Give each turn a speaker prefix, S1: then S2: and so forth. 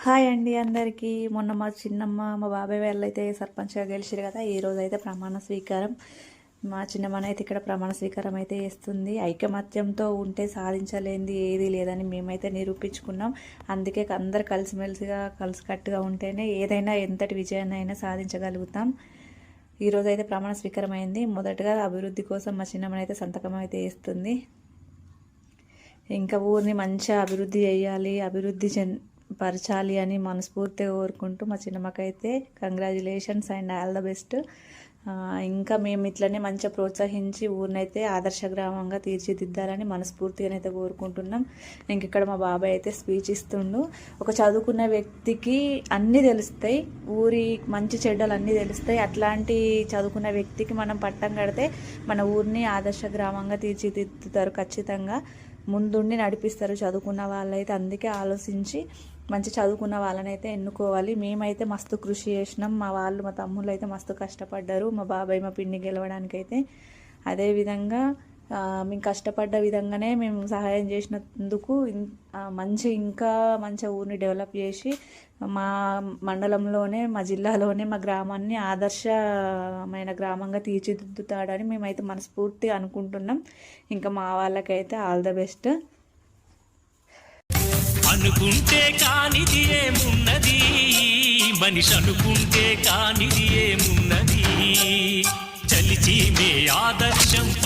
S1: Hi అండి అందరికీ. మొన్న మా చిన్నమ్మ మా బాబాయ్ వాళ్ళైతే సర్పంచ్గా గెలిచారు కదా. ఈరోజు అయితే ప్రమాణ స్వీకారం. మా చిన్నమ్మనైతే ఇక్కడ ప్రమాణ స్వీకారం అయితే చేస్తుంది. ఐకమత్యంతో ఉంటే సాధించలేనిది ఏది లేదని మేమైతే నిరూపించుకున్నాం. అందుకే అందరు కలిసిమెలిసిగా కలిసికట్టుగా ఉంటేనే ఏదైనా ఎంతటి విజయాన్ని అయినా సాధించగలుగుతాం. ఈరోజు అయితే ప్రమాణ స్వీకారం అయింది. మొదటగా అభివృద్ధి కోసం మా చిన్నమ్మనైతే సంతకం అయితే వేస్తుంది. ఇంకా ఊరిని మంచిగా అభివృద్ధి చేయాలి, అభివృద్ధి పరచాలి అని మనస్ఫూర్తిగా కోరుకుంటూ మా చిన్నమ్మకైతే congratulations and all the best. ఇంకా మేము ఇట్లనే మంచిగా ప్రోత్సహించి ఊరినైతే ఆదర్శ గ్రామంగా తీర్చిదిద్దాలని మనస్ఫూర్తిగానైతే కోరుకుంటున్నాం. ఇంక ఇక్కడ మా బాబాయ్ అయితే స్పీచ్ ఇస్తుండు. ఒక చదువుకున్న వ్యక్తికి అన్నీ తెలుస్తాయి, ఊరి మంచి చెడ్డలు అన్నీ తెలుస్తాయి. అట్లాంటి చదువుకున్న వ్యక్తికి మనం పట్టం కడితే మన ఊరిని ఆదర్శ గ్రామంగా తీర్చిదిద్దుతారు. ఖచ్చితంగా ముందుండి నడిపిస్తారు చదువుకున్న వాళ్ళైతే. అందుకే ఆలోచించి మంచి చదువుకున్న వాళ్ళనైతే ఎన్నుకోవాలి. మేమైతే మస్తు కృషి చేసినాం. మా వాళ్ళు మా తమ్ముళ్ళు అయితే మస్తు కష్టపడ్డారు, మా బాబాయ్ మా పిన్ని గెలవడానికైతే. అదేవిధంగా మేము కష్టపడ్డ విధంగానే మేము సహాయం చేసినందుకు ఇంకా మంచిగా ఊరిని డెవలప్ చేసి మా మండలంలోనే మా జిల్లాలోనే మా గ్రామాన్ని ఆదర్శమైన గ్రామంగా తీర్చిదిద్దుతాడని మేమైతే మనస్ఫూర్తిగా అనుకుంటున్నాం. ఇంకా మా వాళ్ళకైతే ఆల్ ద బెస్ట్.
S2: అనుకుంటే కానిది ఏమున్నది, మనిషి అనుకుంటే కానిది ఏమున్నది, చలిచి మే ఆదర్శం